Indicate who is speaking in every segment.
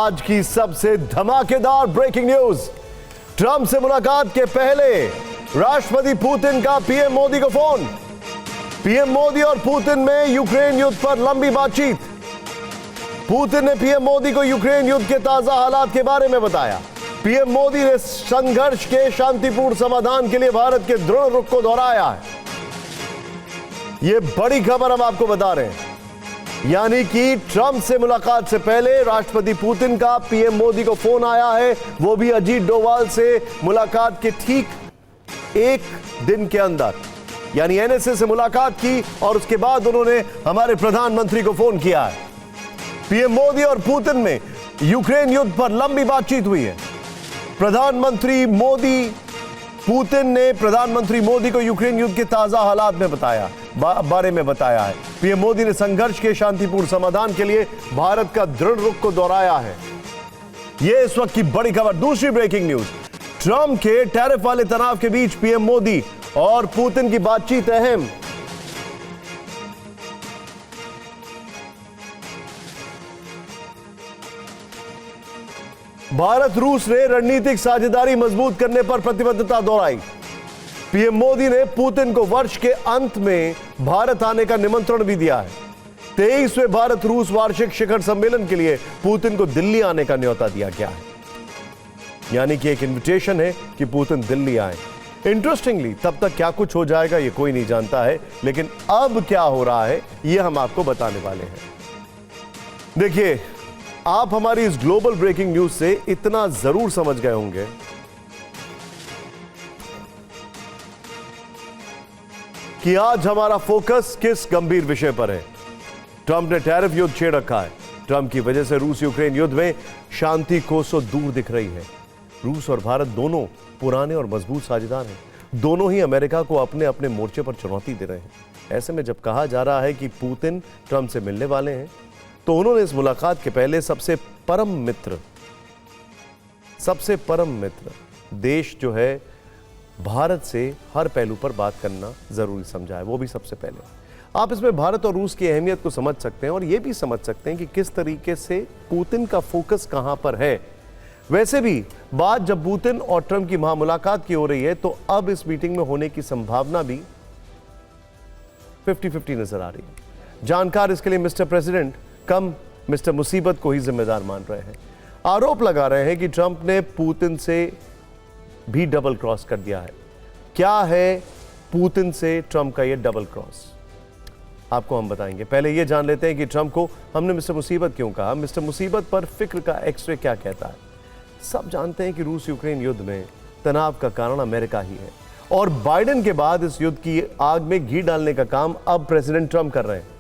Speaker 1: आज की सबसे धमाकेदार ब्रेकिंग न्यूज। ट्रंप से मुलाकात के पहले राष्ट्रपति पुतिन का पीएम मोदी को फोन। पीएम मोदी और पुतिन में यूक्रेन युद्ध पर लंबी बातचीत। पुतिन ने पीएम मोदी को यूक्रेन युद्ध के ताजा हालात के बारे में बताया। पीएम मोदी ने संघर्ष के शांतिपूर्ण समाधान के लिए भारत के दृढ़ रुख को दोहराया है। यह बड़ी खबर हम आपको बता रहे हैं, यानी कि ट्रंप से मुलाकात से पहले राष्ट्रपति पुतिन का पीएम मोदी को फोन आया है, वो भी अजीत डोभाल से मुलाकात के ठीक एक दिन के अंदर। यानी एनएसए से मुलाकात की और उसके बाद उन्होंने हमारे प्रधानमंत्री को फोन किया है। पीएम मोदी और पुतिन में यूक्रेन युद्ध पर लंबी बातचीत हुई है। पुतिन ने प्रधानमंत्री मोदी को यूक्रेन युद्ध के ताजा हालात में बारे में बताया है। पीएम मोदी ने संघर्ष के शांतिपूर्ण समाधान के लिए भारत का दृढ़ रुख को दोहराया है। यह इस वक्त की बड़ी खबर। दूसरी ब्रेकिंग न्यूज, ट्रंप के टैरिफ वाले तनाव के बीच पीएम मोदी और पुतिन की बातचीत अहम। भारत रूस ने रणनीतिक साझेदारी मजबूत करने पर प्रतिबद्धता दोहराई। पीएम मोदी ने पुतिन को वर्ष के अंत में भारत आने का निमंत्रण भी दिया है। 23वें भारत रूस वार्षिक शिखर सम्मेलन के लिए पुतिन को दिल्ली आने का न्योता दिया गया है। यानी कि एक इनविटेशन है कि पुतिन दिल्ली आए। इंटरेस्टिंगली, तब तक क्या कुछ हो जाएगा ये कोई नहीं जानता है, लेकिन अब क्या हो रहा है ये हम आपको बताने वाले हैं। देखिए, आप हमारी इस ग्लोबल ब्रेकिंग न्यूज से इतना जरूर समझ गए होंगे कि आज हमारा फोकस किस गंभीर विषय पर है। ट्रंप ने टैरिफ युद्ध छेड़ रखा है। ट्रंप की वजह से रूस यूक्रेन युद्ध में शांति कोसों दूर दिख रही है। रूस और भारत दोनों पुराने और मजबूत साझेदार हैं। दोनों ही अमेरिका को अपने अपने मोर्चे पर चुनौती दे रहे हैं। ऐसे में जब कहा जा रहा है कि पुतिन ट्रंप से मिलने वाले हैं, तो उन्होंने इस मुलाकात के पहले सबसे परम मित्र देश जो है भारत से हर पहलू पर बात करना जरूरी समझा है, वो भी सबसे पहले। आप इसमें भारत और रूस की अहमियत को समझ सकते हैं और यह भी समझ सकते हैं कि किस तरीके से पुतिन का फोकस कहां पर है। वैसे भी बात जब पुतिन और ट्रंप की मुलाकात की हो रही है, तो अब इस मीटिंग में होने की संभावना भी 50-50 नजर आ रही है। जानकार इसके लिए मिस्टर प्रेसिडेंट कम मिस्टर मुसीबत को ही जिम्मेदार मान रहे हैं। आरोप लगा रहे हैं कि ट्रंप ने पुतिन से भी डबल क्रॉस कर दिया है। क्या है पुतिन से ट्रंप का यह डबल क्रॉस, आपको हम बताएंगे। पहले यह जान लेते हैं कि ट्रंप को हमने मिस्टर मुसीबत क्यों कहा। मिस्टर मुसीबत पर फिक्र का एक्सरे क्या कहता है। सब जानते हैं कि रूस यूक्रेन युद्ध में तनाव का कारण अमेरिका ही है, और बाइडेन के बाद इस युद्ध की आग में घी डालने का काम अब प्रेसिडेंट ट्रंप कर रहे हैं।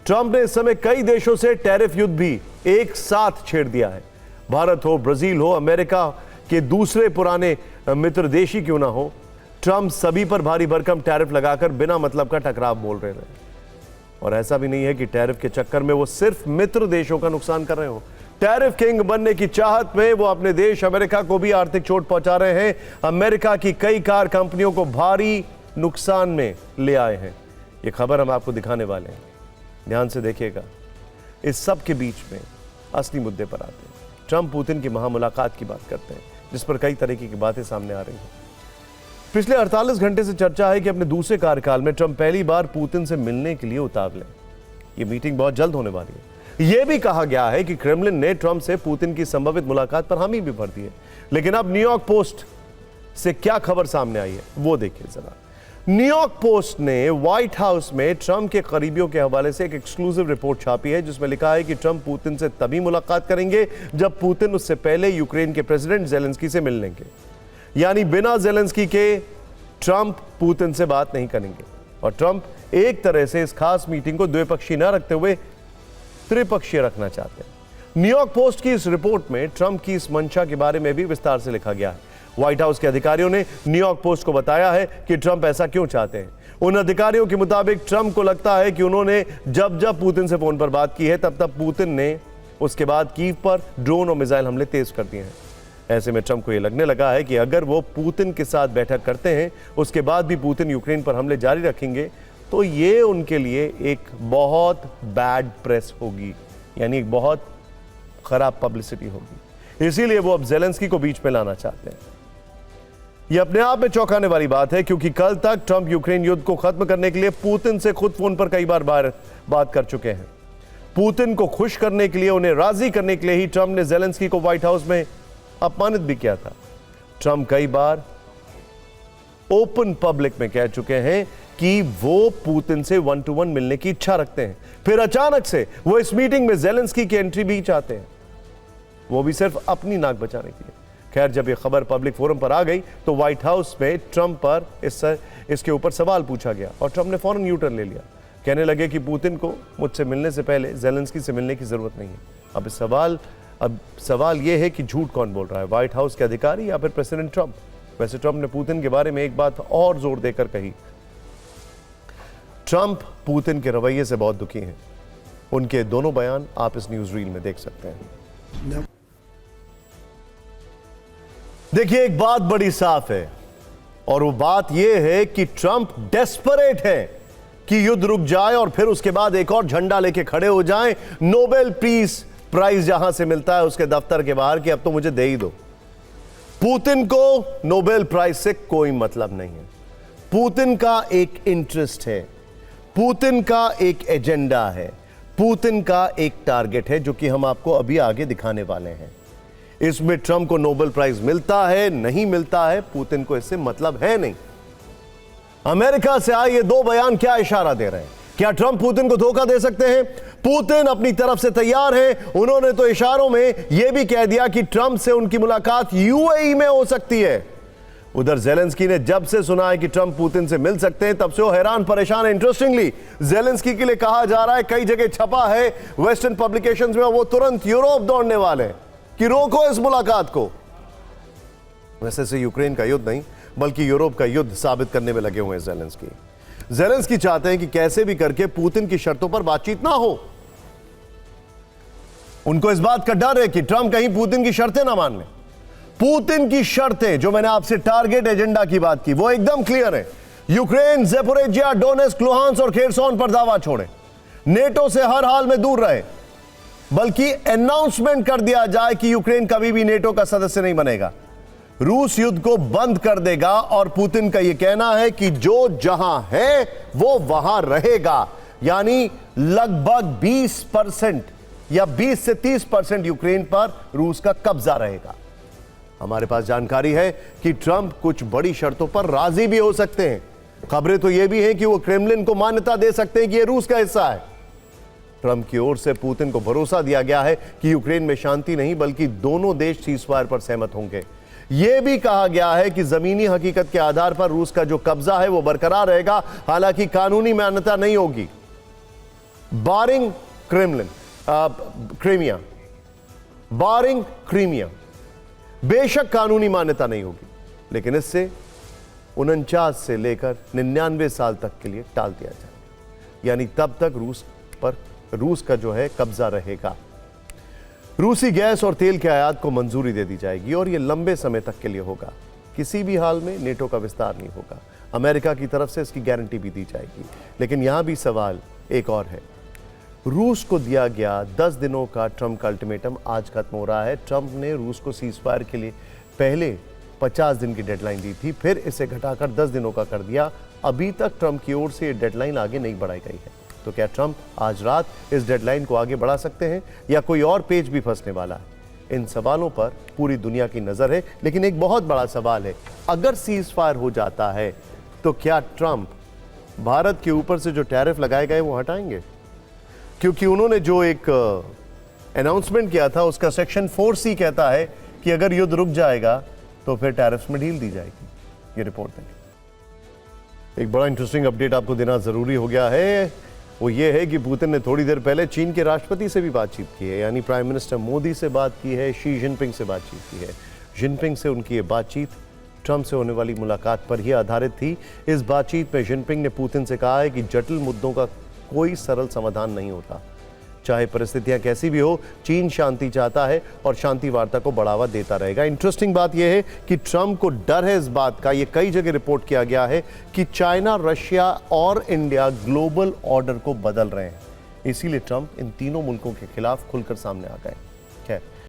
Speaker 1: ट्रंप ने इस समय कई देशों से टैरिफ युद्ध भी एक साथ छेड़ दिया है। भारत हो, ब्राजील हो, अमेरिका के दूसरे पुराने मित्र देश ही क्यों ना हो, ट्रंप सभी पर भारी भरकम टैरिफ लगाकर बिना मतलब का टकराव बोल रहे हैं। और ऐसा भी नहीं है कि टैरिफ के चक्कर में वो सिर्फ मित्र देशों का नुकसान कर रहे हो। टैरिफ किंग बनने की चाहत में वो अपने देश अमेरिका को भी आर्थिक चोट पहुंचा रहे हैं। अमेरिका की कई कार कंपनियों को भारी नुकसान में ले आए हैं। ये खबर हम आपको दिखाने वाले हैं, ध्यान से देखिएगा। इस सब के बीच में असली मुद्दे पर आते हैं। ट्रंप पुतिन की मुलाकात की बात करते हैं, जिस पर कई तरीके की बातें सामने आ रही हैं। पिछले 48 घंटे से चर्चा है कि अपने दूसरे कार्यकाल में ट्रंप पहली बार पुतिन से मिलने के लिए उतावले। ये मीटिंग बहुत जल्द होने वाली है। यह भी कहा गया है कि क्रेमलिन ने ट्रंप से पुतिन की संभावित मुलाकात पर हामी भी भर दी है। लेकिन अब न्यूयॉर्क पोस्ट से क्या खबर सामने आई है वो देखिए जरा। न्यूयॉर्क पोस्ट ने व्हाइट हाउस में ट्रंप के करीबियों के हवाले से एक एक्सक्लूसिव रिपोर्ट छापी है, जिसमें लिखा है कि ट्रंप पुतिन से तभी मुलाकात करेंगे जब पुतिन उससे पहले यूक्रेन के प्रेसिडेंट जेलेंस्की से मिल लेंगे। यानी बिना जेलेंस्की के ट्रंप पुतिन से बात नहीं करेंगे। और ट्रंप एक तरह से इस खास मीटिंग को द्विपक्षीय न रखते हुए त्रिपक्षीय रखना चाहते हैं। न्यूयॉर्क पोस्ट की इस रिपोर्ट में ट्रंप की इस मंशा के बारे में भी विस्तार से लिखा गया है। व्हाइट हाउस के अधिकारियों ने न्यूयॉर्क पोस्ट को बताया है कि ट्रंप ऐसा क्यों चाहते हैं। उन अधिकारियों के मुताबिक ट्रंप को लगता है कि उन्होंने जब जब पुतिन से फोन पर बात की है, तब तब पुतिन ने उसके बाद कीव पर ड्रोन और मिसाइल हमले तेज कर दिए हैं। ऐसे में ट्रंप को यह लगने लगा है कि अगर वो पुतिन के साथ बैठक करते हैं, उसके बाद भी पुतिन यूक्रेन पर हमले जारी रखेंगे, तो ये उनके लिए एक बहुत बैड प्रेस होगी, यानी एक बहुत खराब पब्लिसिटी होगी। इसीलिए वो अब ज़ेलेंस्की को बीच में लाना चाहते हैं। यह अपने आप में चौंकाने वाली बात है, क्योंकि कल तक ट्रंप यूक्रेन युद्ध को खत्म करने के लिए पुतिन से खुद फोन पर कई बार बात कर चुके हैं। पुतिन को खुश करने के लिए, उन्हें राजी करने के लिए ही ट्रंप ने ज़ेलेंस्की को व्हाइट हाउस में अपमानित भी किया था। ट्रंप कई बार ओपन पब्लिक में कह चुके हैं कि वो पुतिन से 1-to-1 मिलने की इच्छा रखते हैं। फिर अचानक से वो इस मीटिंग में ज़ेलेंस्की की एंट्री भी चाहते हैं, वो भी सिर्फ अपनी नाक बचाने के लिए। खैर, जब ये खबर पब्लिक फोरम पर आ गई तो व्हाइट हाउस में ट्रंप पर इसके ऊपर सवाल पूछा गया और ट्रंप ने फौरन यू टर्न ले लिया। कहने लगे कि पुतिन को मुझसे मिलने से पहले ज़ेलेंस्की से मिलने की जरूरत नहीं है। अब सवाल यह है कि झूठ कौन बोल रहा है, व्हाइट हाउस के अधिकारी या फिर प्रेसिडेंट ट्रंप। वैसे ट्रंप ने पुतिन के बारे में एक बात और जोर देकर कही। ट्रंप पुतिन के रवैये से बहुत दुखी हैं। उनके दोनों बयान आप इस न्यूज रील में देख सकते हैं। देखिए, एक बात बड़ी साफ है और वो बात यह है कि ट्रंप डेस्परेट है कि युद्ध रुक जाए और फिर उसके बाद एक और झंडा लेके खड़े हो जाएं, नोबेल पीस प्राइज जहां से मिलता है उसके दफ्तर के बाहर, कि अब तो मुझे दे ही दो। पुतिन को नोबेल प्राइज से कोई मतलब नहीं है। पुतिन का एक इंटरेस्ट है, पुतिन का एक एजेंडा है, पुतिन का एक टारगेट है, जो कि हम आपको अभी आगे दिखाने वाले हैं। इसमें ट्रंप को नोबेल प्राइज मिलता है नहीं मिलता है, पुतिन को इससे मतलब है नहीं। अमेरिका से आए ये दो बयान क्या इशारा दे रहे हैं? क्या ट्रंप पुतिन को धोखा दे सकते हैं? पुतिन अपनी तरफ से तैयार है। उन्होंने तो इशारों में यह भी कह दिया कि ट्रंप से उनकी मुलाकात यूएई में हो सकती है। उधर ज़ेलेंस्की ने जब से सुना है कि ट्रंप पुतिन से मिल सकते हैं, तब से वो हैरान परेशान है। इंटरेस्टिंगली, ज़ेलेंस्की के लिए कहा जा रहा है, कई जगह छपा है वेस्टर्न पब्लिकेशंस में, वो तुरंत यूरोप दौड़ने वाले हैं कि रोको इस मुलाकात को। वैसे से यूक्रेन का युद्ध नहीं, बल्कि यूरोप का युद्ध साबित करने में लगे हुए हैं ज़ेलेंस्की चाहते हैं कि कैसे भी करके पुतिन की शर्तों पर बातचीत ना हो। उनको इस बात का डर है कि ट्रंप कहीं पुतिन की शर्तें ना मान लें। पुतिन की शर्तें, जो मैंने आपसे टारगेट एजेंडा की बात की, वो एकदम क्लियर है। यूक्रेन ज़ेपोरिजिया, डोनेस्क, लुहांस्क और खेरसोन पर दावा छोड़े, नेटो से हर हाल में दूर रहे, बल्कि अनाउंसमेंट कर दिया जाए कि यूक्रेन कभी भी नेटो का सदस्य नहीं बनेगा, रूस युद्ध को बंद कर देगा। और पुतिन का यह कहना है कि जो जहां है वो वहां रहेगा, यानी लगभग 20% या 20 से 30% यूक्रेन पर रूस का कब्जा रहेगा। हमारे पास जानकारी है कि ट्रंप कुछ बड़ी शर्तों पर राजी भी हो सकते हैं। खबरें तो यह भी हैं कि वो क्रेमलिन को मान्यता दे सकते हैं कि यह रूस का हिस्सा है। ट्रंप की ओर से पुतिन को भरोसा दिया गया है कि यूक्रेन में शांति नहीं, बल्कि दोनों देश सीज़फायर पर सहमत होंगे। यह भी कहा गया है कि जमीनी हकीकत के आधार पर रूस का जो कब्जा है वो बरकरार रहेगा, हालांकि कानूनी मान्यता नहीं होगी। बारिंग क्रीमिया बेशक कानूनी मान्यता नहीं होगी, लेकिन इससे 49 से लेकर 99 साल तक के लिए टाल दिया जाएगा, यानी तब तक रूस का जो है कब्जा रहेगा। रूसी गैस और तेल के आयात को मंजूरी दे दी जाएगी और यह लंबे समय तक के लिए होगा। किसी भी हाल में नेटो का विस्तार नहीं होगा। अमेरिका की तरफ से इसकी गारंटी भी दी जाएगी। लेकिन यहां भी सवाल एक और है। रूस को दिया गया 10 दिनों का ट्रंप का अल्टीमेटम आज खत्म हो रहा है। ट्रंप ने रूस को सीज़फायर के लिए पहले 50 दिन की डेडलाइन दी थी, फिर इसे घटाकर 10 दिनों का कर दिया। अभी तक ट्रंप की ओर से ये डेडलाइन आगे नहीं बढ़ाई गई है। तो क्या ट्रंप आज रात इस डेडलाइन को आगे बढ़ा सकते हैं या कोई और पेज भी फंसने वाला है? इन सवालों पर पूरी दुनिया की नजर है। लेकिन एक बहुत बड़ा सवाल है, अगर सीज़फायर हो जाता है तो क्या ट्रंप भारत के ऊपर से जो टैरिफ लगाए गए वो हटाएंगे? क्योंकि उन्होंने जो एक अनाउंसमेंट किया था उसका सेक्शन 4C कहता है कि अगर युद्ध रुक जाएगा तो फिर टैरिफ्स में ढील दी जाएगी। ये रिपोर्ट देखें। एक बड़ा इंटरेस्टिंग अपडेट आपको देना जरूरी हो गया है, वो ये है कि पुतिन ने थोड़ी देर पहले चीन के राष्ट्रपति से भी बातचीत की है, यानी प्राइम मिनिस्टर मोदी से बात की है, शी जिनपिंग से बातचीत की है। जिनपिंग से उनकी ये बातचीत ट्रंप से होने वाली मुलाकात पर ही आधारित थी। इस बातचीत में जिनपिंग ने पुतिन से कहा है कि जटिल मुद्दों का कोई सरल समाधान नहीं होता, चाहे परिस्थितियां कैसी भी हो। चीन शांति चाहता है और शांति वार्ता को बढ़ावा देता रहेगा। इंटरेस्टिंग बात यह है कि ट्रंप को डर है इस बात का, यह कई जगह रिपोर्ट किया गया है कि चाइना, रशिया और इंडिया ग्लोबल ऑर्डर को बदल रहे हैं। इसीलिए ट्रंप इन तीनों मुल्कों के खिलाफ खुलकर सामने आ गए।